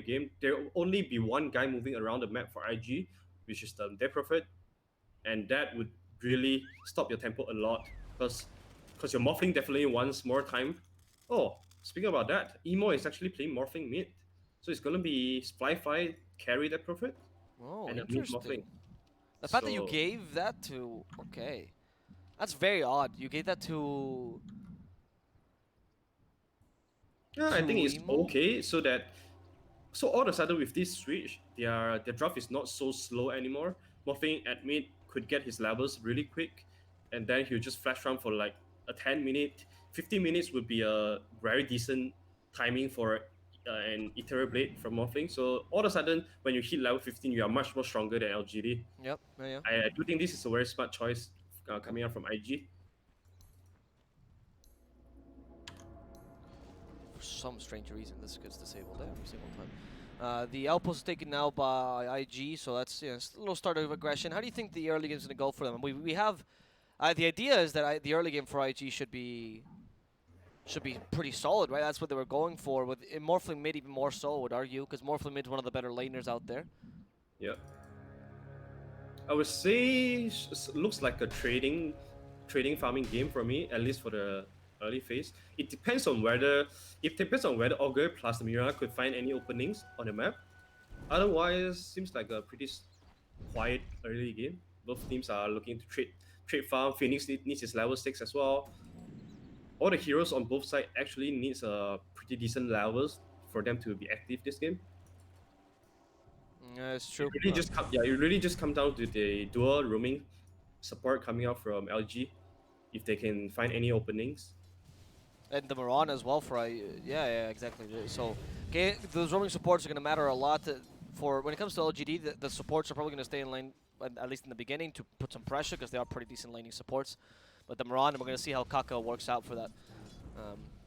game. There will only be one guy moving around the map for IG, which is the Prophet, and that would really stop your tempo a lot because your Morphling definitely wants more time. Oh, speaking about that, Emo is actually playing Morphling mid, so it's gonna be Fly carry that Prophet Oh, and a mid Morphling. interesting. The fact that you So gave that to... Okay. That's very odd. You gave that yeah, I think to it's Emo? okay. So all of a sudden with this switch, their draft is not so slow anymore. Morphing at mid could get his levels really quick, and then he'll just flash run for like a 10 minute, 15 minutes would be a very decent timing for an Eternal Blade from Morphling. So all of a sudden, when you hit level 15, you are much more stronger than LGD. Yep, yeah. I do think this is a very smart choice Okay. coming out from IG. For some strange reason, this gets disabled every single time. The outpost is taken now by IG, so that's it's a little start of aggression. How do you think the early game is going to go for them? We have the idea is that the early game for IG should be pretty solid, right? That's what they were going for. With Morphling mid even more so, I would argue, because Morphling mid is one of the better laners out there. Yeah. I would say looks like a trading farming game for me, at least for the early phase. It depends on whether Augur plus Mira could find any openings on the map. Otherwise, seems like a pretty quiet early game. Both teams are looking to trade farm. Phoenix needs his level 6 as well. All the heroes on both sides actually needs a pretty decent levels for them to be active this game. Yeah, it's It true. really just come down to the dual roaming support coming out from LG, if they can find any openings. And the Mirana as well for yeah, exactly. So okay, those roaming supports are going to matter a lot for when it comes to LGD. The supports are probably going to stay in lane at least in the beginning to put some pressure because they are pretty decent laning supports. But the Mirana, we're going to see how Kaka works out for that.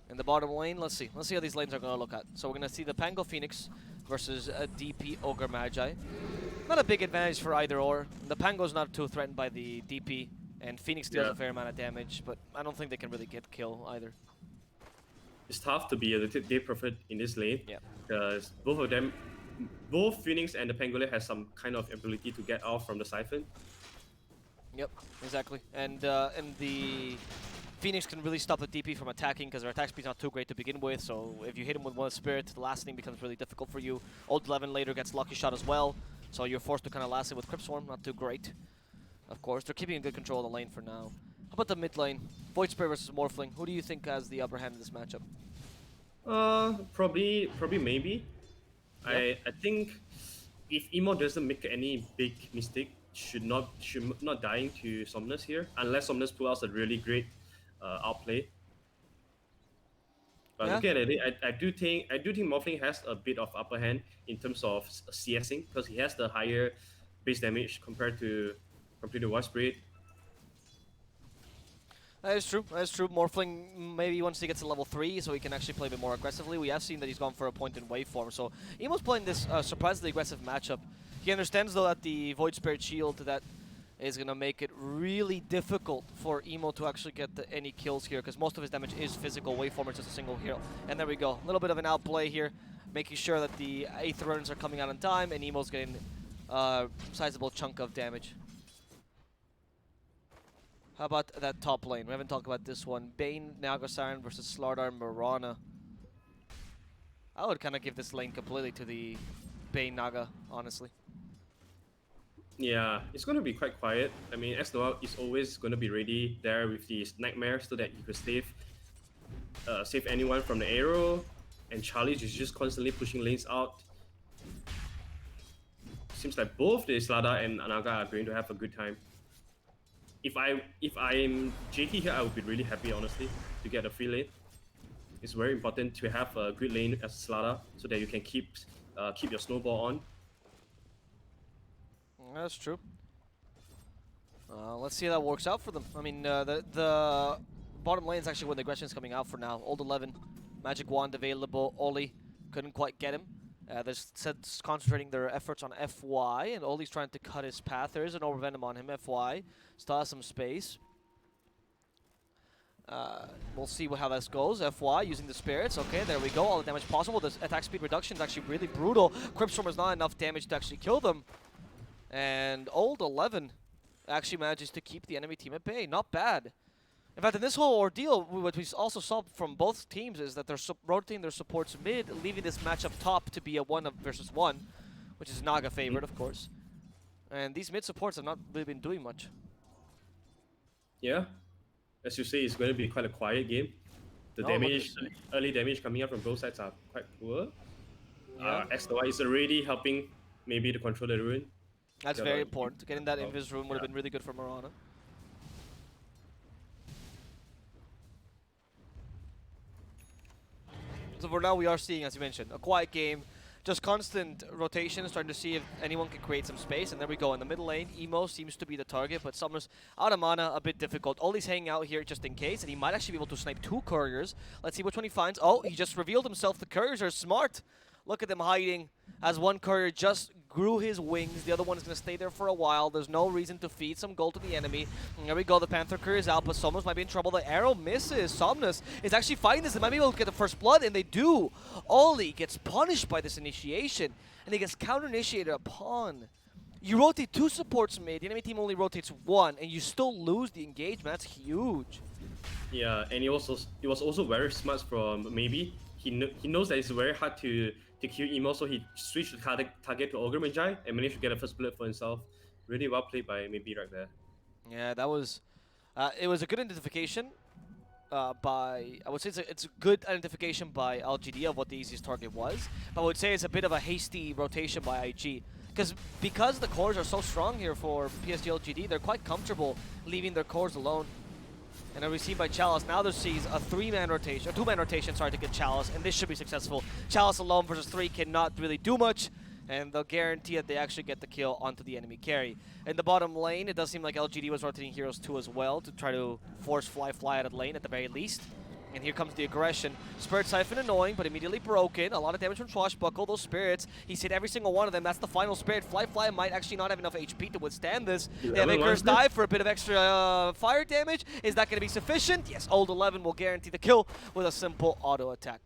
In the bottom lane, let's see how these lanes are going to look at. So we're going to see the Pango Phoenix versus a DP Ogre Magi. Not a big advantage for either or. The Pango's not too threatened by the DP, and Phoenix deals Yeah, a fair amount of damage, but I don't think they can really get kill either. it's tough to be a day prophet in this lane Yeah. because both of them, both Phoenix and the Pangolin has some kind of ability to get off from the siphon. Yep, exactly. And the Phoenix can really stop the DP from attacking because their attack speed's not too great to begin with. So if you hit him with one Spirit, the last thing becomes really difficult for you. Old 11 later gets Lucky Shot as well, so you're forced to kind of last it with Crypt Swarm. Not too great. Of course, they're keeping a good control of the lane for now. How about the mid lane? Void Spirit versus Morphling. Who do you think has the upper hand in this matchup? Probably maybe. Yep. I think if Emo doesn't make any big mistake, should not dying to Somnus here, unless Somnus pull out a really great outplay. But Yeah. looking at it, I do think Morphling has a bit of upper hand in terms of CSing because he has the higher base damage compared to Wasp Raid. That is true. That is true. Morphling maybe once he gets to level 3, so he can actually play a bit more aggressively. We have seen that he's gone for a point in waveform, so Emo's playing this surprisingly aggressive matchup. He understands, though, that the Void Spirit Shield that is going to make it really difficult for Emo to actually get any kills here, because most of his damage is physical. Waveform is just a single hero. And there we go. A little bit of an outplay here, making sure that the Aether runs are coming out in time, and Emo's getting a sizable chunk of damage. How about that top lane? We haven't talked about this one. Bane, Naga Siren versus Slardar Mirana. I would kind of give this lane completely to the Bane Naga, honestly. Yeah, it's going to be quite quiet. I mean, Noah is always going to be ready there with his Nightmare so that he could save anyone from the arrow. And Charlie is just constantly pushing lanes out. Seems like both the Slada and Anaga are going to have a good time. If I'm JT here, I would be really happy, honestly, to get a free lane. It's very important to have a good lane as Slada so that you can keep your snowball on. That's true. Let's see how that works out for them. I mean, the bottom lane is actually where the aggression is coming out for now. Old 11, Magic Wand available. Oli couldn't quite get him. They're concentrating their efforts on FY, and Oli's trying to cut his path. There is an Overvenom on him, FY. Still has some space. We'll see how this goes. FY using the spirits. Okay, there we go. All the damage possible. This attack speed reduction is actually really brutal. Cryptstorm is not enough damage to actually kill them. And Old 11 actually manages to keep the enemy team at bay. Not bad. In fact, in this whole ordeal, what we also saw from both teams is that they're rotating their supports mid, leaving this match up top to be a 1-versus-1, which is Naga favorite, of course. And these mid supports have not really been doing much. Yeah, as you say, it's going to be quite a quiet game. The damage, early damage coming out from both sides are quite poor. Yeah. XY is already helping maybe to control the ruin. That's very important. Getting that Invis room would have been really good for Marana. So for now, we are seeing, as you mentioned, a quiet game. Just constant rotations, trying to see if anyone can create some space. And there we go. In the middle lane, Emo seems to be the target, but Summer's out of mana, a bit difficult. Ollie's hanging out here just in case, and he might actually be able to snipe 2 couriers. Let's see which one he finds. Oh, he just revealed himself. The couriers are smart. Look at them hiding as one courier just grew his wings. The other one is going to stay there for a while. There's no reason to feed some gold to the enemy. And there we go. The Panther courier is out, but Somnus might be in trouble. The arrow misses. Somnus is actually fighting this. They might be able to get the first blood, and they do. Ollie gets punished by this initiation, and he gets counter-initiated upon. You rotate 2 supports mid. The enemy team only rotates 1, and you still lose the engagement. That's huge. Yeah, and it was also very smart from maybe. He knows that it's very hard to kill Emo, so he switched the target to Ogre Magi and managed to get a first blood for himself. Really well played by maybe right there. Yeah, that was... it was a good identification by... I would say it's a good identification by LGD of what the easiest target was. But I would say it's a bit of a hasty rotation by IG. Because the cores are so strong here for PSG.LGD, they're quite comfortable leaving their cores alone. And as we see by Chalice, now there sees a 3-man rotation, or 2-man rotation, sorry, to get Chalice, and this should be successful. Chalice alone versus 3 cannot really do much, and they'll guarantee that they actually get the kill onto the enemy carry. In the bottom lane, it does seem like LGD was rotating Heroes 2 as well to try to force Fly out of lane at the very least. And here comes the aggression. Spirit Siphon annoying, but immediately broken. A lot of damage from Swashbuckle. Those spirits, he's hit every single one of them. That's the final spirit. Fly might actually not have enough HP to withstand this. They have Icarus dive for a bit of extra fire damage. Is that going to be sufficient? Yes, Old 11 will guarantee the kill with a simple auto attack.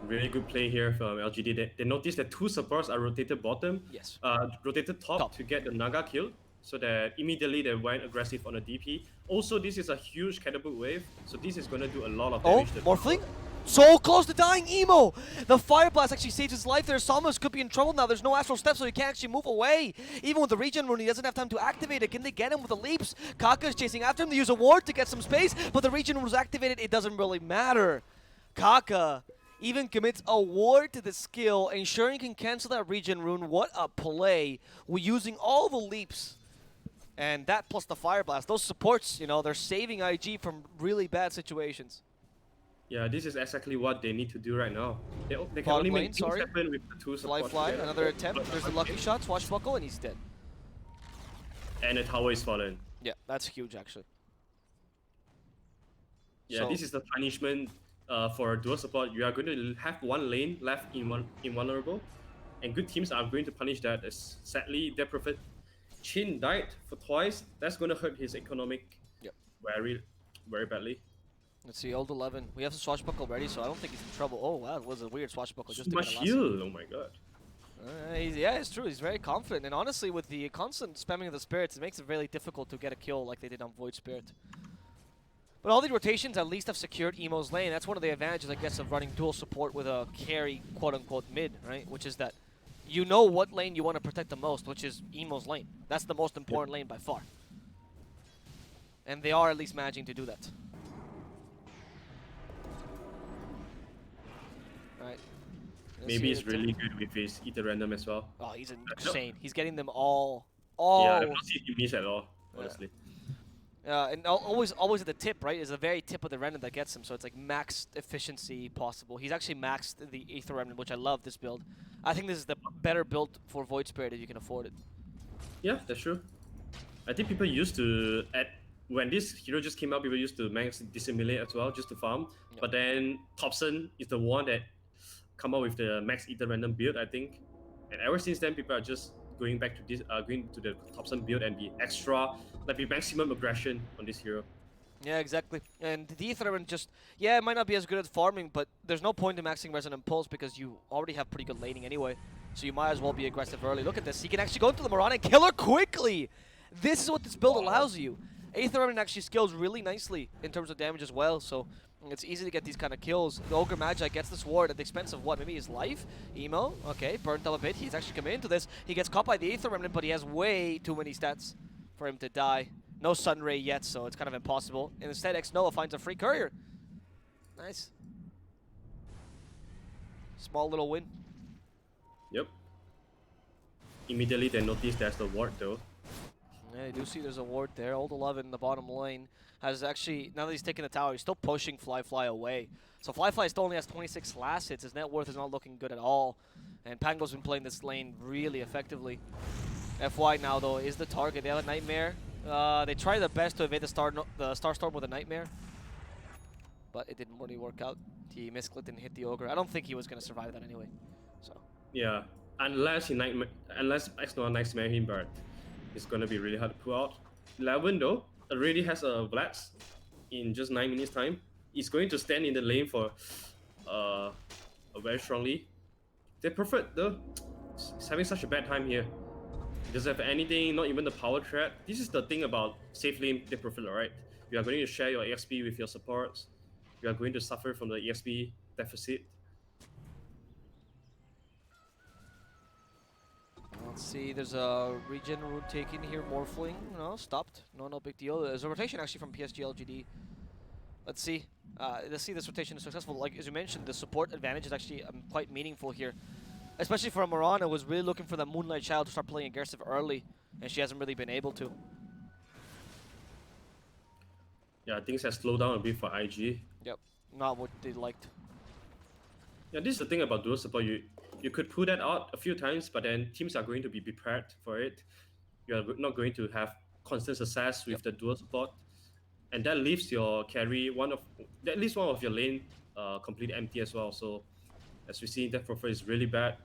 Really good play here from LGD. They noticed that 2 supports are rotated bottom. Yes. Rotated top to get the Naga kill, so that immediately they went aggressive on the DP. Also, this is a huge catapult wave, so this is going to do a lot of damage. Oh, Morphling? So close to dying, Emo! The Fire Blast actually saves his life there. Samus could be in trouble now. There's no Astral Step, so he can't actually move away. Even with the regen rune, he doesn't have time to activate it. Can they get him with the leaps? Kaka is chasing after him. They use a ward to get some space, but the regen rune was activated. It doesn't really matter. Kaka even commits a ward to the skill, ensuring he can cancel that regen rune. What a play. We're using all the leaps. And that plus the Fire Blast, those supports, you know, they're saving IG from really bad situations. Yeah, this is exactly what they need to do right now. They can only make things happen with the 2 supports. Fly, another attempt. There's the lucky shot, Swashbuckle, and he's dead. And the tower is fallen. Yeah, that's huge, actually. Yeah, so, this is the punishment for a dual support. You are going to have 1 lane left invulnerable, and good teams are going to punish that. As sadly, their prophet Chin died for twice. That's going to hurt his economic very, very badly. Let's see, Old 11. We have the Swashbuckle ready, so I don't think he's in trouble. Oh, wow, that was a weird Swashbuckle. Just much heal, oh my god. Yeah, it's true. He's very confident. And honestly, with the constant spamming of the spirits, it makes it really difficult to get a kill like they did on Void Spirit. But all these rotations at least have secured Emo's lane. That's one of the advantages, I guess, of running dual support with a carry, quote-unquote, mid, right? Which is that you know what lane you want to protect the most, which is Emo's lane. That's the most important lane by far. And they are at least managing to do that. Alright. Maybe he's really good with his Ether Random as well. Oh, he's insane. He's getting them all. Yeah, I've not seen him miss at all, honestly. And always at the tip, right? Is the very tip of the random that gets him. So it's like max efficiency possible. He's actually maxed the Aether Remnant, which I love this build. I think this is the better build for Void Spirit if you can afford it. Yeah, that's true. I think people used to, when this hero just came out, people used to max Dissimulate as well, just to farm. Yep. But then Thompson is the one that come up with the max Ether Random build, I think. And ever since then, people are just going back to this, going to the Thompson build and be extra, like be maximum aggression on this hero. Yeah, exactly. And the Aetherman just, yeah, it might not be as good at farming, but there's no point in maxing Resonant Pulse because you already have pretty good laning anyway. So you might as well be aggressive early. Look at this. He can actually go into the Mirana and kill her quickly. This is what this build Wow. allows you. Aetherman actually scales really nicely in terms of damage as well, so it's easy to get these kind of kills. The Ogre Magi gets this ward at the expense of what? Maybe his life? Emo? Okay, burnt up a bit. He's actually coming into this. He gets caught by the Aether Remnant, but he has way too many stats for him to die. No Sunray yet, so it's kind of impossible. And instead, X-Noah finds a free courier. Nice. Small little win. Yep. Immediately they notice there's the ward though. Yeah, you do see there's a ward there. Old 11 in the bottom lane has actually, now that he's taking the tower, he's still pushing Fly away. So Fly still only has 26 last hits. His net worth is not looking good at all. And Pango's been playing this lane really effectively. FY now, though, is the target. They have a Nightmare. They try their best to evade the Starstorm with a Nightmare. But it didn't really work out. He misclicked and hit the Ogre. I don't think he was going to survive that anyway. So Yeah. Unless X-Noah Nightmare him, but it's gonna be really hard to pull out. 11 though already has a Vlax in just 9 minutes time. He's going to stand in the lane for very strongly. They preferred though. He's having such a bad time here. He doesn't have anything, not even the power threat. This is the thing about safe lane they prefer, right? You are going to share your EXP with your supports. You are going to suffer from the EXP deficit. let's see. There's a regen rune taken here. Morphling. No, stopped. No big deal. There's a rotation actually from PSG.LGD. Let's see. Let's see this rotation is successful. Like as you mentioned, the support advantage is actually quite meaningful here. Especially for a Mirana who was really looking for that Moonlight Child to start playing aggressive early, and she hasn't really been able to. Yeah, things have slowed down a bit for IG. Yep, not what they liked. Yeah, this is the thing about dual support. You could pull that out a few times, but then teams are going to be prepared for it. You are not going to have constant success with the dual support, and that leaves your carry at least one of your lane completely empty as well. So as we see, that profile is really bad.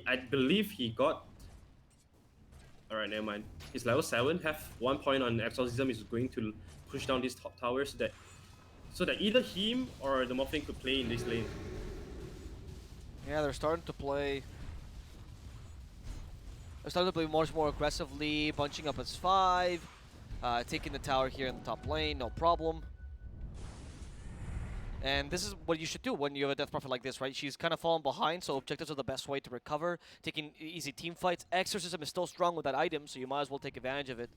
I believe he got. Alright, never mind. He's level 7, have 1 point on Exorcism, is going to push down these top towers so that either him or the Morphling could play in this lane. Yeah, they're starting to play. They're starting to play much more aggressively, bunching up as 5, taking the tower here in the top lane, no problem. And this is what you should do when you have a Death Prophet like this, right? She's kind of fallen behind, so objectives are the best way to recover. Taking easy team fights. Exorcism is still strong with that item, so you might as well take advantage of it.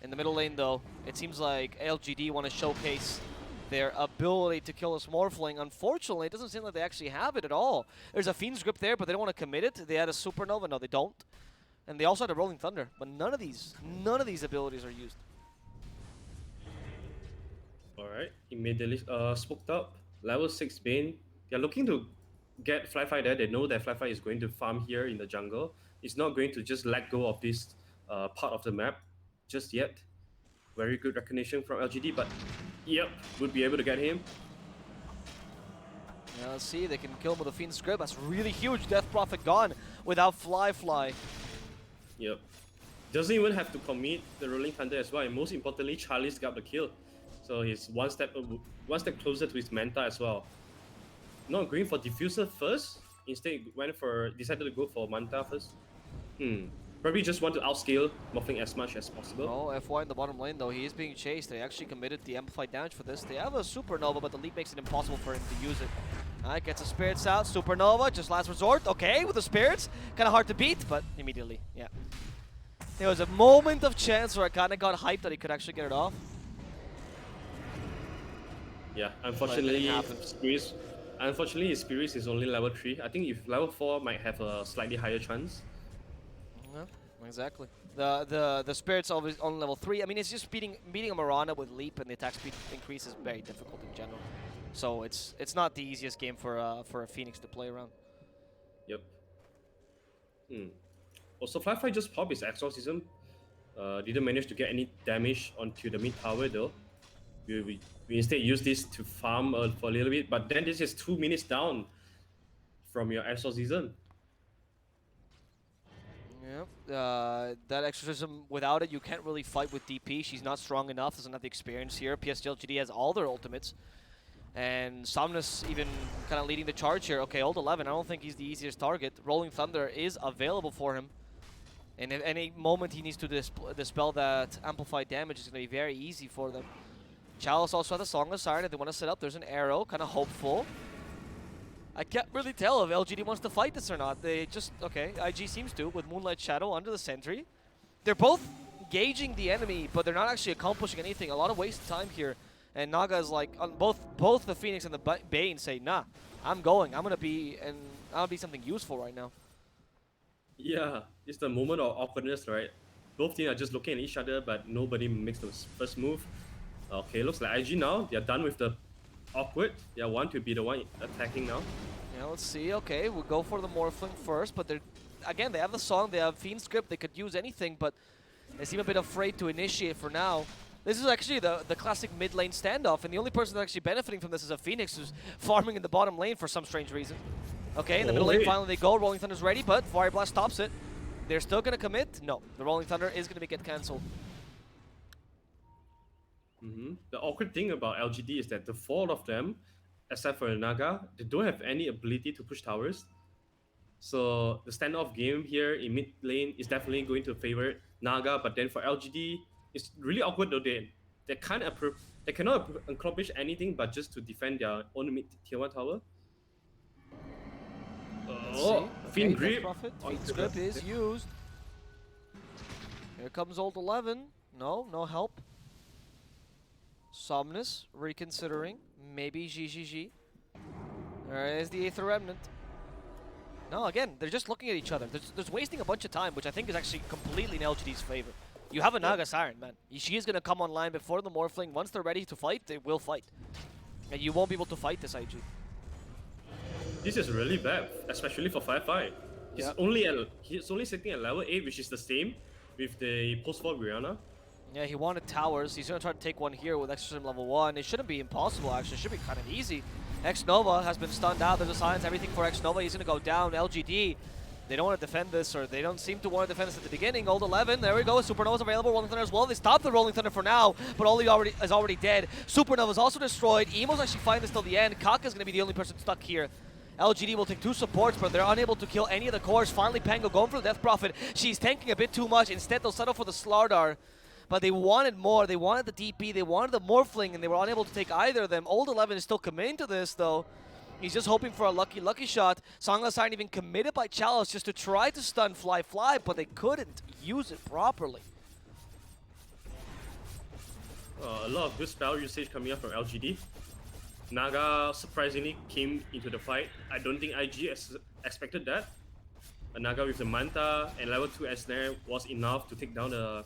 In the middle lane, though, it seems like LGD want to showcase their ability to kill this Morphling. Unfortunately, it doesn't seem like they actually have it at all. There's a Fiend's Grip there, but they don't want to commit it. They had a Supernova. No, they don't. And they also had a Rolling Thunder, but none of these abilities are used. Alright, immediately spooked up. Level 6 Bane. They're looking to get Fly there. They know that Fly is going to farm here in the jungle. It's not going to just let go of this part of the map just yet. Very good recognition from LGD, but yep, would be able to get him. Yeah, let's see, they can kill him with a Fiend's Grip. That's really huge. Death Prophet gone without Fly. Yep. Doesn't even have to commit the Rolling Thunder as well, and most importantly, Charlie's got the kill. So he's one step closer to his Manta as well. Not going for Diffuser first, instead decided to go for Manta first. Probably just want to outscale Morphling as much as possible. Oh, FY in the bottom lane though, he is being chased. They actually committed the amplified damage for this. They have a Supernova, but the lead makes it impossible for him to use it. Alright, gets the Spirits out. Supernova, just last resort. Okay, with the Spirits. Kind of hard to beat, but immediately, yeah. There was a moment of chance where I kind of got hyped that he could actually get it off. Yeah, unfortunately, his Spirits is only level 3. I think if level 4 might have a slightly higher chance. Yeah, exactly. The Spirit's always on level 3. I mean, it's just beating a Mirana with Leap and the attack speed increase is very difficult in general. So it's not the easiest game for a Phoenix to play around. Yep. Also, Fly just popped his Exorcism. Didn't manage to get any damage onto the mid tower though. We instead use this to farm for a little bit, but then this is 2 minutes down from your Exorcism. Yeah, that exorcism, without it, you can't really fight with DP. She's not strong enough, doesn't have the experience here. PSG.LGD has all their ultimates. And Somnus even kind of leading the charge here. Okay, Old 11, I don't think he's the easiest target. Rolling Thunder is available for him. And at any moment he needs to dispel that amplified damage, it's going to be very easy for them. Chalice also has a Songless Siren if they want to set up. There's an arrow, kind of hopeful. I can't really tell if LGD wants to fight this or not. They just, okay, IG seems to, with Moonlight Shadow under the sentry. They're both gauging the enemy, but they're not actually accomplishing anything. A lot of wasted time here. And Naga is like, on both the Phoenix and the Bane say, nah, I'm going. I'm gonna be something useful right now. Yeah, it's the moment of awkwardness, right? Both teams are just looking at each other, but nobody makes the first move. Okay, looks like IG now. They're done with the awkward. They want to be the one attacking now. Yeah, let's see. Okay, we'll go for the Morphling first, but they're, again, they have the song, they have Fiend Script, they could use anything, but they seem a bit afraid to initiate for now. This is actually the classic mid lane standoff, and the only person that's actually benefiting from this is a Phoenix who's farming in the bottom lane for some strange reason. Okay, in the middle lane, finally they go. Rolling Thunder's ready, but Fire Blast stops it. They're still going to commit? No, the Rolling Thunder is going to get cancelled. The awkward thing about LGD is that the four of them, except for Naga, they don't have any ability to push towers. So the standoff game here in mid lane is definitely going to favor Naga, but then for LGD, it's really awkward though. They cannot accomplish anything but just to defend their own mid tier 1 tower. Oh, Fiend Grip. Fiend Grip is used. Here comes Old 11. No help. Somnus reconsidering. Maybe GGG. There is the Aether Remnant. No, again, they're just looking at each other. They're wasting a bunch of time, which I think is actually completely in LGD's favor. You have a Naga Siren, man. She is going to come online before the Morphling. Once they're ready to fight, they will fight. And you won't be able to fight this IG. This is really bad, especially for Firefly. He's only sitting at level 8, which is the same with the post-4 Rihanna. Yeah, he wanted towers. He's going to try to take one here with Exorcism level 1. It shouldn't be impossible, actually. It should be kind of easy. X-Nova has been stunned out. There's a silence, everything for X-Nova. He's going to go down. LGD, they don't want to defend this, or they don't seem to want to defend this at the beginning. Old 11, there we go. Supernova's available. Rolling Thunder as well. They stopped the Rolling Thunder for now, but Oli is already dead. Supernova's also destroyed. Emo's actually fighting this till the end. Kaka's going to be the only person stuck here. LGD will take 2 supports, but they're unable to kill any of the cores. Finally, Pango going for the Death Prophet. She's tanking a bit too much. Instead, they'll settle for the Slardar. But they wanted more. They wanted the DP. They wanted the Morphling, and they were unable to take either of them. Old 11 is still committing to this, though. He's just hoping for a lucky shot. Songless aren't even committed by Chalice just to try to stun Fly, but they couldn't use it properly. A lot of good spell usage coming up from LGD. Naga surprisingly came into the fight. I don't think IG expected that. Naga with the Manta and level 2 Snare was enough to take down the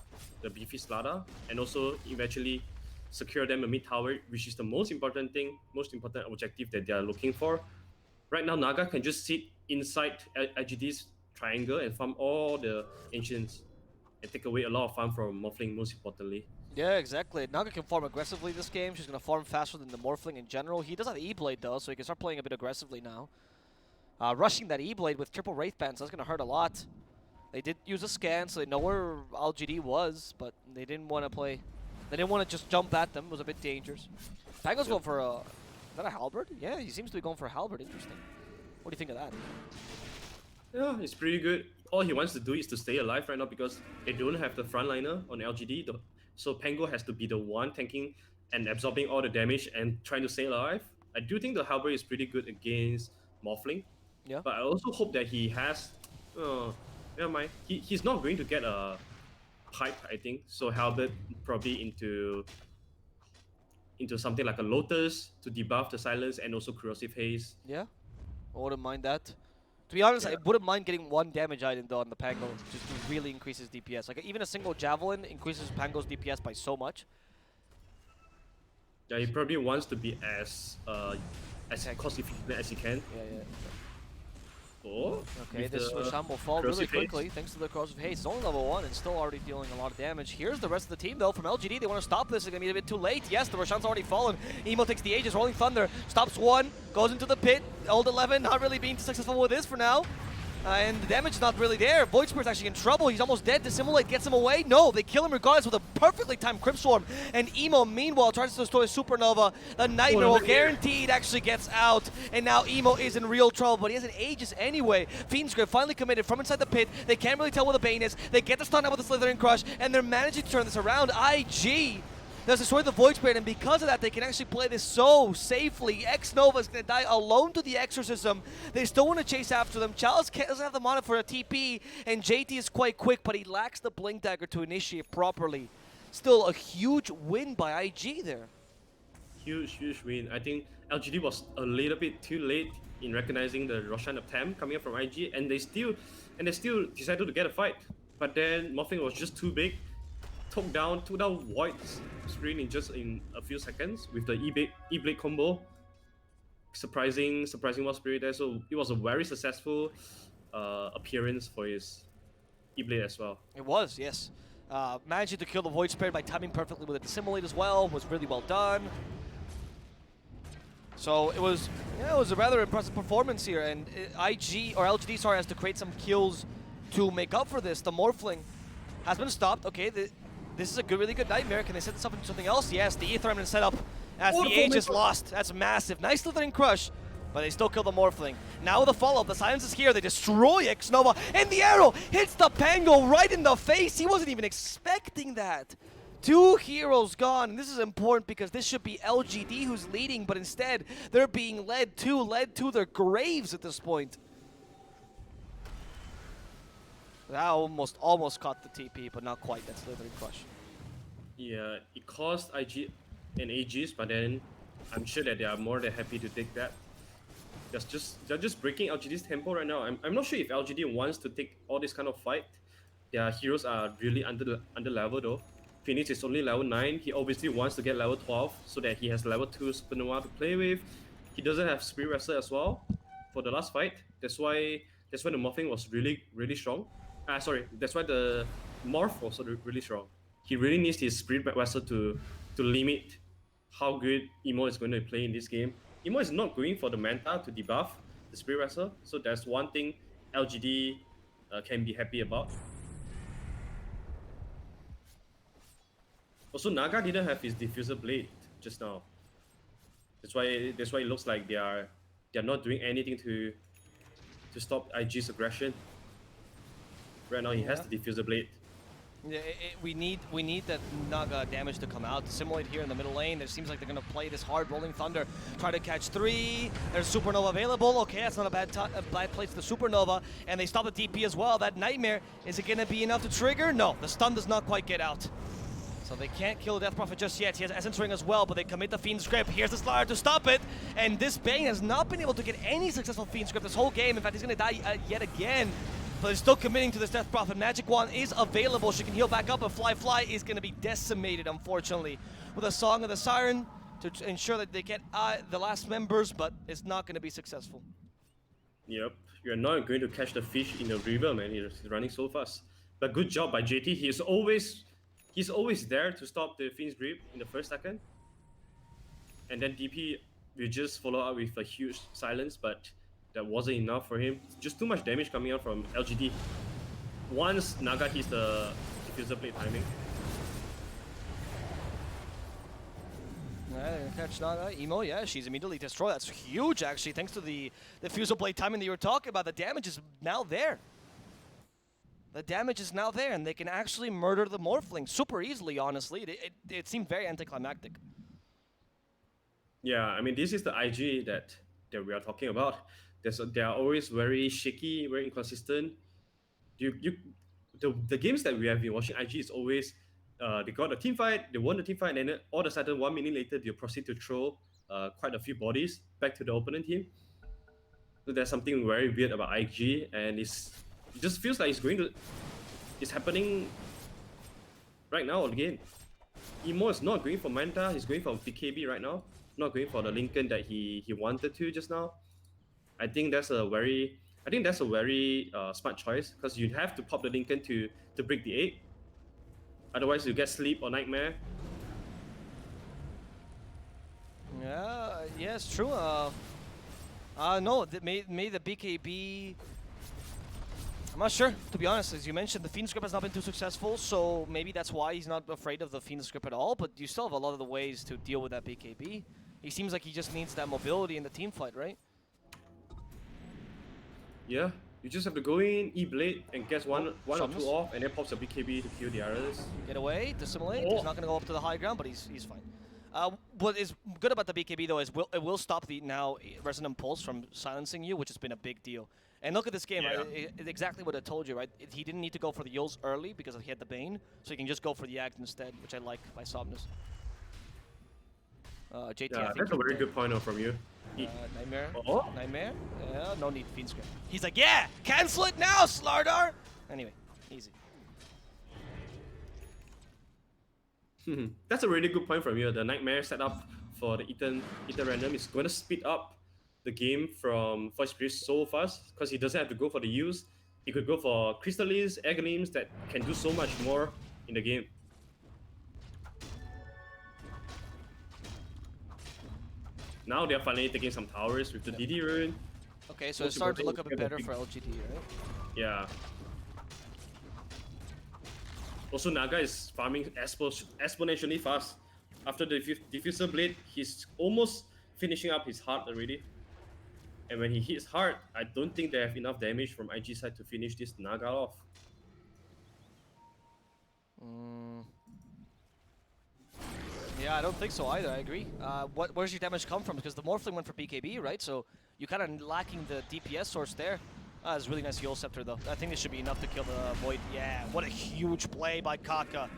beefy Slada and also eventually secure them a mid tower, which is the most important objective that they are looking for. Right now, Naga can just sit inside IGD's triangle and farm all the Ancients and take away a lot of farm from Morphling, most importantly. Yeah, exactly. Naga can farm aggressively this game. She's going to farm faster than the Morphling in general. He does have E-Blade though, so he can start playing a bit aggressively now. Rushing that E-Blade with triple Wraith Bands, that's going to hurt a lot. They did use a scan, so they know where LGD was, but they didn't want to play. They didn't want to just jump at them. It was a bit dangerous. Pango's going for a... Is that a Halberd? Yeah, he seems to be going for a Halberd. Interesting. What do you think of that? Yeah, it's pretty good. All he wants to do is to stay alive right now because they don't have the frontliner on LGD. So Pango has to be the one tanking and absorbing all the damage and trying to stay alive. I do think the Halberd is pretty good against Morphling. Yeah. But I also hope that he has... never mind. He's not going to get a pipe, I think. So Halberd probably into something like a Lotus to debuff the silence and also Corrosive Haze. Yeah, I wouldn't mind that. To be honest, I wouldn't mind getting 1 damage item though on the Pango just to really increase his DPS. Like even a single Javelin increases Pango's DPS by so much. Yeah, he probably wants to be as cost efficient as he can. Yeah. Oh, okay, this Roshan will fall really quickly thanks to the Corrosive Haze. It's only level 1 and still already dealing a lot of damage. Here's the rest of the team though from LGD. They want to stop this. It's going to be a bit too late. Yes, the Roshan's already fallen. Emo takes the Aegis. Rolling Thunder stops 1, goes into the pit. Old 11 not really being successful with this for now. And the damage is not really there. Void Spirit's actually in trouble. He's almost dead. Dissimulate gets him away. No, they kill him regardless with a perfectly timed Crypt Swarm. And Emo, meanwhile, tries to destroy Supernova. The Nightmare will guaranteed actually gets out. And now Emo is in real trouble, but he has an Aegis anyway. Fiend's Grip finally committed from inside the pit. They can't really tell where the Bane is. They get the stun out with the Slithering Crush, and they're managing to turn this around. IG does destroy the Void Spirit, and because of that, they can actually play this so safely. X-Nova is going to die alone to the Exorcism. They still want to chase after them. Chalice doesn't have the mana for a TP, and JT is quite quick, but he lacks the Blink Dagger to initiate properly. Still a huge win by IG there. Huge win. I think LGD was a little bit too late in recognizing the Roshan attempt coming up from IG, and they still decided to get a fight. But then Morphling was just too big. Took down Void's screen in a few seconds with the E-Blade combo. Surprising Wild Spirit there. So it was a very successful appearance for his E-Blade as well. It was, yes. Managing to kill the Void Spirit by timing perfectly with a Dissimulate as well was really well done. So it was a rather impressive performance here, and IG or LGD sorry has to create some kills to make up for this. The Morphling has been stopped. Okay, this is a really good Nightmare. Can they set this up into something else? Yes, the Aether Remnant set up as the Aegis lost. That's massive. Nice Slithering Crush, but they still kill the Morphling. Now with the follow-up, the Silence is here. They destroy X-Nova, and the arrow hits the Pango right in the face. He wasn't even expecting that. 2 heroes gone, and this is important because this should be LGD who's leading, but instead they're being led to their graves at this point. That almost caught the TP, but not quite. That's Slithering Crush. Yeah, it cost IG an Aegis, but then I'm sure that they are more than happy to take that. They're just breaking LGD's tempo right now. I'm not sure if LGD wants to take all this kind of fight. Their heroes are really under level though. Phoenix is only level 9. He obviously wants to get level 12 so that he has level 2 Supernova to play with. He doesn't have Spirit Wrestler as well for the last fight. That's why the Morphing was really strong. That's why the Morph was really strong. He really needs his Spirit Wrestler to limit how good Emo is going to play in this game. Emo is not going for the Manta to debuff the Spirit Wrestler, so that's one thing LGD can be happy about. Also, Naga didn't have his Diffuser Blade just now. That's why it looks like they're not doing anything to stop IG's aggression. Right now he has the Diffuser Blade. Yeah, we need that Naga damage to come out. Dissimulate here in the middle lane. It seems like they're gonna play this hard Rolling Thunder, try to catch 3. There's Supernova available. Okay, that's not a bad place for the Supernova, and they stop the DP as well. That Nightmare, is it gonna be enough to trigger? No, the stun does not quite get out. So they can't kill the Death Prophet just yet. He has Essence Ring as well, but they commit the Fiend's Grip. Here's the Slayer to stop it, and this Bane has not been able to get any successful Fiend's Grip this whole game. In fact, he's gonna die yet again. But they're still committing to this Death Prophet. Magic Wand is available. She can heal back up, but Fly is going to be decimated, unfortunately, with a Song of the Siren to ensure that they get the last members, but it's not going to be successful. Yep, you're not going to catch the fish in the river, man. He's running so fast. But good job by JT. He's always there to stop the Fiend's Grip in the first second. And then DP will just follow up with a huge silence, but that wasn't enough for him. Just too much damage coming out from LGD. Once Naga hits the Diffuser Blade timing. Yeah, they're gonna catch Naga. Emo, yeah, she's immediately destroyed. That's huge, actually, thanks to the Diffuser Blade timing that you were talking about. The damage is now there. The damage is now there, and they can actually murder the Morphling super easily, honestly. It seemed very anticlimactic. Yeah, I mean, this is the IG that we are talking about. They are always very shaky, very inconsistent. The games that we have been watching IG is always they got a team fight, they won the team fight, and then all of a sudden 1 minute later they proceed to throw quite a few bodies back to the opponent team. So there's something very weird about IG, and it just feels like it's happening right now again. Emo is not going for Manta, he's going for BKB right now, not going for the Lincoln that he wanted to just now. I think that's a very smart choice, because you have to pop the Lincoln to break the 8. Otherwise, you get Sleep or Nightmare. Yeah, it's true. No, maybe the BKB I'm not sure, to be honest. As you mentioned, the Fiend script has not been too successful, so maybe that's why he's not afraid of the Fiend script at all, but you still have a lot of the ways to deal with that BKB. He seems like he just needs that mobility in the team fight, right? Yeah, you just have to go in, E-Blade, and guess one or two Shamus. off, and then pops a BKB to kill the others. Get away, dissimulate. Oh. He's not going to go up to the high ground, but he's fine. What is good about the BKB, though, is it will stop the now Resonant Pulse from silencing you, which has been a big deal. And look at this game, Yeah. right? It's exactly what I told you, right? He didn't need to go for the Yules early because he had the Bane, so he can just go for the Act instead, which I like by Somnus. JT, Yeah, I think that's a very good point out from you. Nightmare? Oh. Nightmare? Yeah, no need Fiend script. He's like, yeah! Cancel it now, Slardar! Anyway, easy. That's a really good point from you. The Nightmare setup for the Ethan random is going to speed up the game from Voice Spirit so fast because he doesn't have to go for the use. He could go for Crystallines, Agonims that can do so much more in the game. Now they're finally taking some towers with the DD rune. Okay, so it's starting to look a bit better for LGD, right? Yeah. Also, Naga is farming exponentially fast. After the Diffuser Blade, he's almost finishing up his heart already. And when he hits hard, I don't think they have enough damage from IG side to finish this Naga off. Yeah, I don't think so either, I agree. Where's your damage come from? Because the Morphling went for BKB, right? So you're kind of lacking the DPS source there. It's really nice Yule Scepter, though. I think this should be enough to kill the Void. Yeah, what a huge play by Kaka.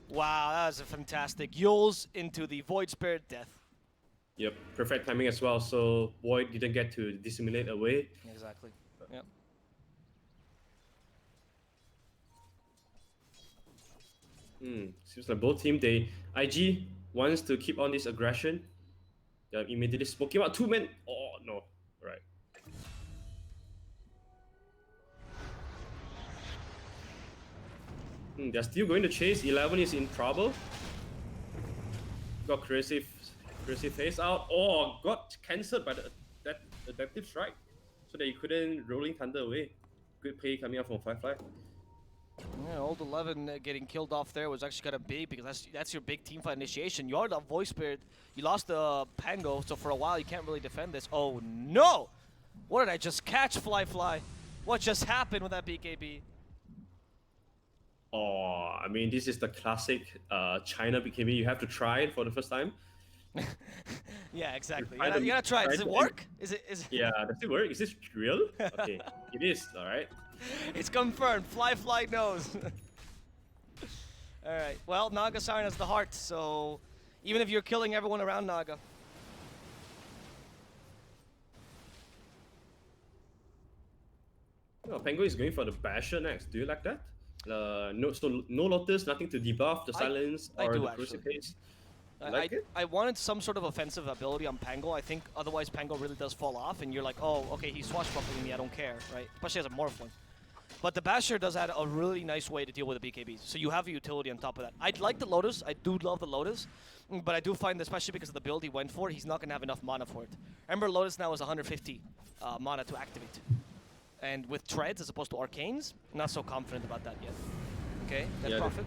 Wow, that was a fantastic. Yules into the Void Spirit death. Yep, perfect timing as well, so Void didn't get to dissimulate away. Exactly, yeah. Seems like both team, IG wants to keep on this aggression. They're immediately smoking out 2 men. Oh, no. Right. They're still going to chase. 11 is in trouble. Got crazy face out. Oh, got cancelled by that adaptive strike, so that he couldn't rolling thunder away. Good play coming out from Firefly. Yeah, old 11 getting killed off there was actually kind of big because that's your big team fight initiation. You're the Voice Spirit. You lost the Pango, so for a while you can't really defend this. Oh no! What did I just catch, Fly? What just happened with that BKB? Oh, I mean, this is the classic China BKB. You have to try it for the first time. Yeah, exactly. You gotta try it. Does it work? Is it? Yeah, does it work? Is this real? Okay, it is. All right. It's confirmed. Fly knows. All right. Well, Naga Siren has the heart, so even if you're killing everyone around Naga. Oh, Penguin is going for the Basher next. Do you like that? No Lotus, nothing to debuff the silence I or do the actually. crucifix. Like it? I wanted some sort of offensive ability on Pango. I think otherwise Pango really does fall off, and you're like, oh, okay, he's swashbuckling me, I don't care, right? Especially as a Morphling. But the Basher does add a really nice way to deal with the BKBs, so you have a utility on top of that. I'd like the Lotus, I do love the Lotus, but I do find, especially because of the build he went for, he's not going to have enough mana for it. Remember, Lotus now is 150 mana to activate. And with Treads as opposed to Arcanes, not so confident about that yet. Okay, then Yeah, Profit.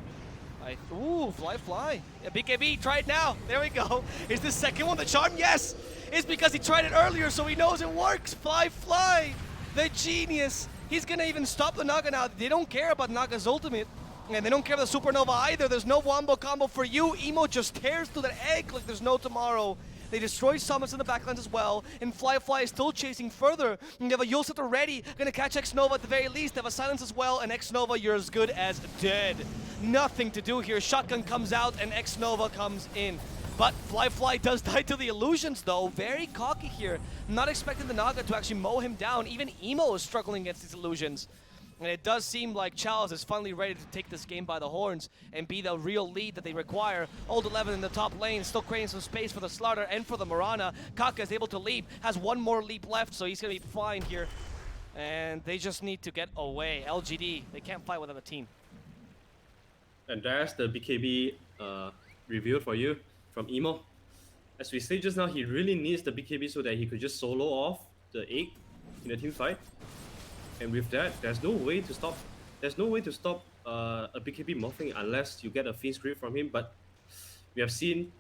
Ooh, fly. Yeah, BKB, try it now. There we go. Is the second one the charm? Yes! It's because he tried it earlier, so he knows it works. Fly. The genius. He's gonna even stop the Naga now. They don't care about Naga's ultimate. And they don't care about the Supernova either. There's no wombo combo for you. Emo just tears through that egg like there's no tomorrow. They destroy Summons in the backlines as well, and Fly is still chasing further. And they have a Yule Scepter ready, gonna catch X-Nova at the very least. They have a Silence as well, and X-Nova, you're as good as dead. Nothing to do here. Shotgun comes out, and X-Nova comes in. But Fly does die to the illusions, though. Very cocky here. Not expecting the Naga to actually mow him down. Even Emo is struggling against these illusions. And it does seem like Charles is finally ready to take this game by the horns and be the real lead that they require. Old 11 in the top lane, still creating some space for the Slaughter and for the Mirana. Kaka is able to leap, has one more leap left, so he's going to be fine here. And they just need to get away. LGD, they can't fight with another team. And there's the BKB review for you from Emo. As we said just now, he really needs the BKB so that he could just solo off the egg in the team fight. And with that, there's no way to stop. There's no way to stop a BKB morphing unless you get a Fiend's Grip from him. But we have seen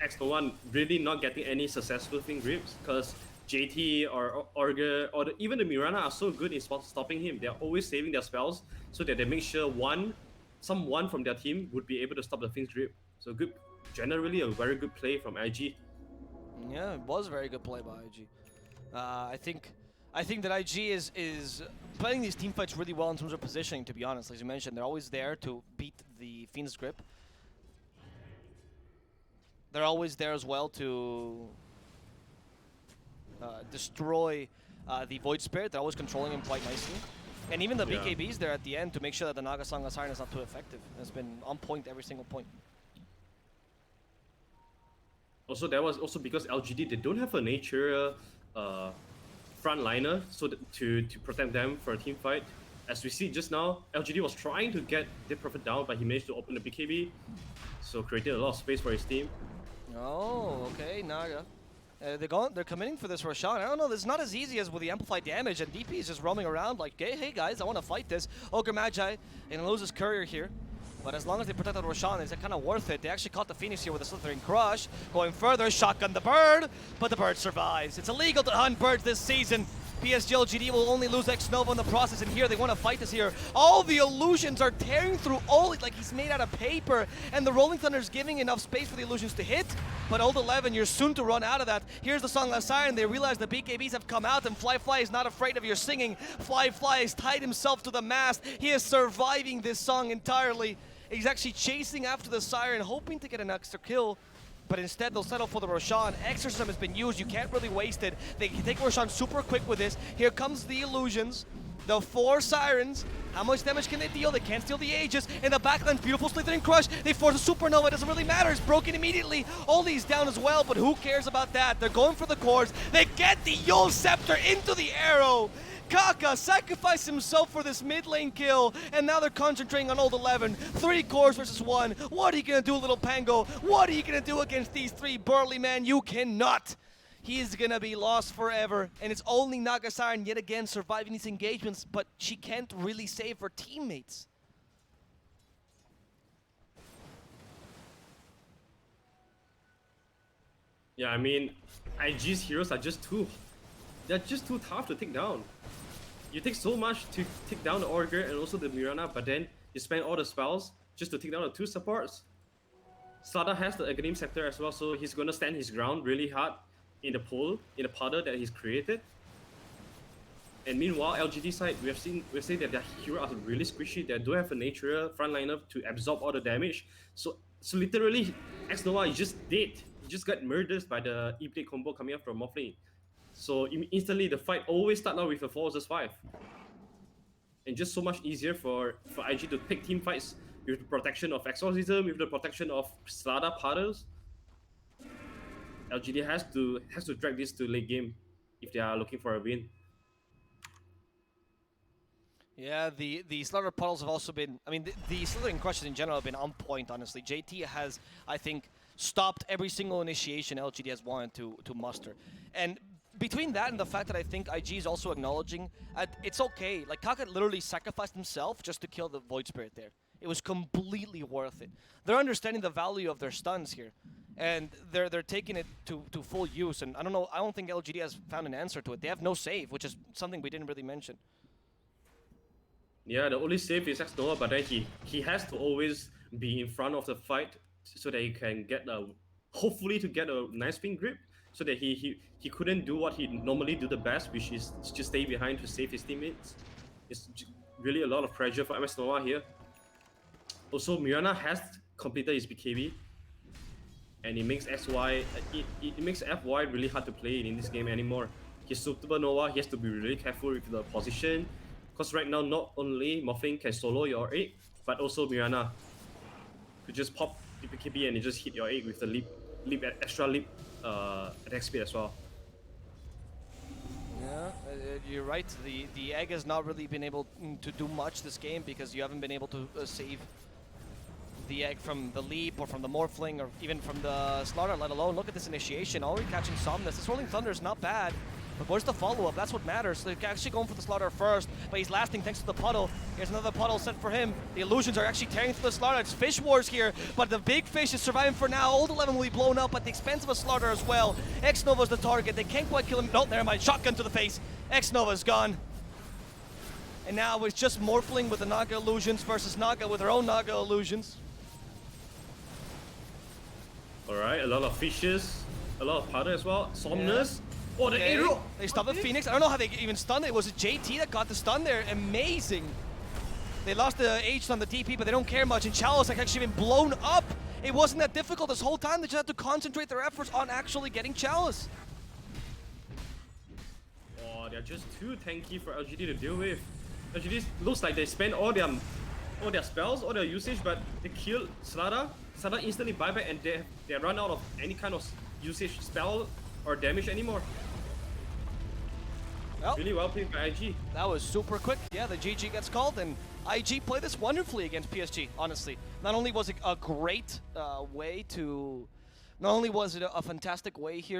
X1 really not getting any successful Fiend Grips because JT or Orga or even the Mirana are so good in stopping him. They're always saving their spells so that they make sure someone from their team would be able to stop the Fiend's Grip. So good, generally a very good play from IG. Yeah, it was a very good play by IG. I think that IG is playing these team fights really well in terms of positioning, to be honest. As you mentioned, they're always there to beat the Fiend's Grip. They're always there as well to destroy the Void Spirit. They're always controlling him quite nicely. And even the BKBs there at the end to make sure that the Nagasanga Siren is not too effective. It's been on point every single point. Also, that was also because LGD, they don't have a natural frontliner so to protect them for a team fight. As we see just now, LGD was trying to get their profit down, but he managed to open the BKB, so created a lot of space for his team. Oh, okay, Naga. They're committing for this Roshan. I don't know, this is not as easy as with the amplified damage, and DP is just roaming around like, hey guys, I want to fight this. Ogre Magi, and loses Courier here. But as long as they protect the Roshan, it's kind of worth it. They actually caught the Phoenix here with a Slithering Crush. Going further, shotgun the bird, but the bird survives. It's illegal to hunt birds this season. PSG.LGD will only lose X-Nova in the process, and here they want to fight this here. All the illusions are tearing through all, like he's made out of paper, and the Rolling Thunder is giving enough space for the illusions to hit, but Old 11, you're soon to run out of that. Here's the Song Last Siren. They realize the BKBs have come out, and Fly is not afraid of your singing. Fly has tied himself to the mast. He is surviving this song entirely. He's actually chasing after the Siren, hoping to get an extra kill, but instead they'll settle for the Roshan. Exorcism has been used, you can't really waste it. They can take Roshan super quick with this. Here comes the illusions. The 4 Sirens. How much damage can they deal? They can't steal the Aegis. In the backline, beautiful Slithering Crush. They force a Supernova. It doesn't really matter. It's broken immediately. Ollie's down as well, but who cares about that? They're going for the cores. They get the Yule Scepter into the arrow. Kaka sacrificed himself for this mid lane kill, and now they're concentrating on Old 11. 3 cores versus 1. What are you gonna do, little Pango? What are you gonna do against these 3 burly men? You cannot. He's gonna be lost forever, and it's only Naga Siren yet again surviving these engagements, but she can't really save her teammates. Yeah, I mean, IG's heroes are just they're just too tough to take down. You take so much to take down the Augur and also the Mirana, but then you spend all the spells just to take down the 2 supports. Slada has the Aghanim Scepter as well, so he's gonna stand his ground really hard in the pool, in the puddle that he's created. And meanwhile, LGD side, we've seen that their heroes are really squishy. They don't have a natural frontliner to absorb all the damage. So literally, X-Nova is just dead. He just got murdered by the E-Blade combo coming up from Morphling. So instantly, the fight always starts out with a 4 vs 5. And just so much easier for IG to pick team fights with the protection of Exorcism, with the protection of Slada puddles. LGD has to drag this to late game if they are looking for a win. Yeah, the Slaughter Puddles have also been, I mean, the Slithering Crushes in general have been on point, honestly. JT has, I think, stopped every single initiation LGD has wanted to muster. And between that and the fact that I think IG is also acknowledging it's okay. Like, Kaka literally sacrificed himself just to kill the Void Spirit there. It was completely worth it. They're understanding the value of their stuns here. And they're taking it to full use. And I don't know, I don't think LGD has found an answer to it. They have no save, which is something we didn't really mention. Yeah, the only save is X-Nova, but then he has to always be in front of the fight so that he can get hopefully to get a nice ping grip, so that he couldn't do what he normally do the best, which is just stay behind to save his teammates. It's really a lot of pressure for X-Nova here. Also, Mirana has completed his BKB, and it makes it makes FY really hard to play in this game anymore. His Supernova, he has to be really careful with the position, because right now not only Morphling can solo your 8, but also Mirana could just pop the BKB and it just hit your 8 with the extra leap attack speed as well. Yeah, you're right. The egg has not really been able to do much this game because you haven't been able to save the egg from the leap or from the Morphling or even from the Slaughter, let alone look at this initiation. Already catching Somnus. This Rolling Thunder is not bad. But where's the follow-up? That's what matters. They're actually going for the slaughter first, but he's lasting thanks to the puddle. Here's another puddle set for him. The illusions are actually tearing through the slaughter. It's fish wars here, but the big fish is surviving for now. Old 11 will be blown up at the expense of a slaughter as well. X-Nova's the target. They can't quite kill him. No, never mind. Shotgun to the face. X-Nova's gone. And now it's just Morphling with the Naga illusions versus Naga with her own Naga illusions. Alright, a lot of fishes, a lot of powder as well. Somnus. Oh, the arrow! They stopped the Phoenix. I don't know how they even stunned it. Was it JT that got the stun there? Amazing. They lost the H on the DP, but they don't care much. And Chalice has actually been blown up. It wasn't that difficult this whole time. They just had to concentrate their efforts on actually getting Chalice. Oh, they're just too tanky for LGD to deal with. LGD looks like they spend all their spells, all their usage, but they kill Slada. Slada instantly buyback, and they run out of any kind of usage spell or damage anymore. Well, really well played by IG. That was super quick. Yeah, the GG gets called, and IG played this wonderfully against PSG, honestly. Not only was it a great way to... Not only was it a fantastic way here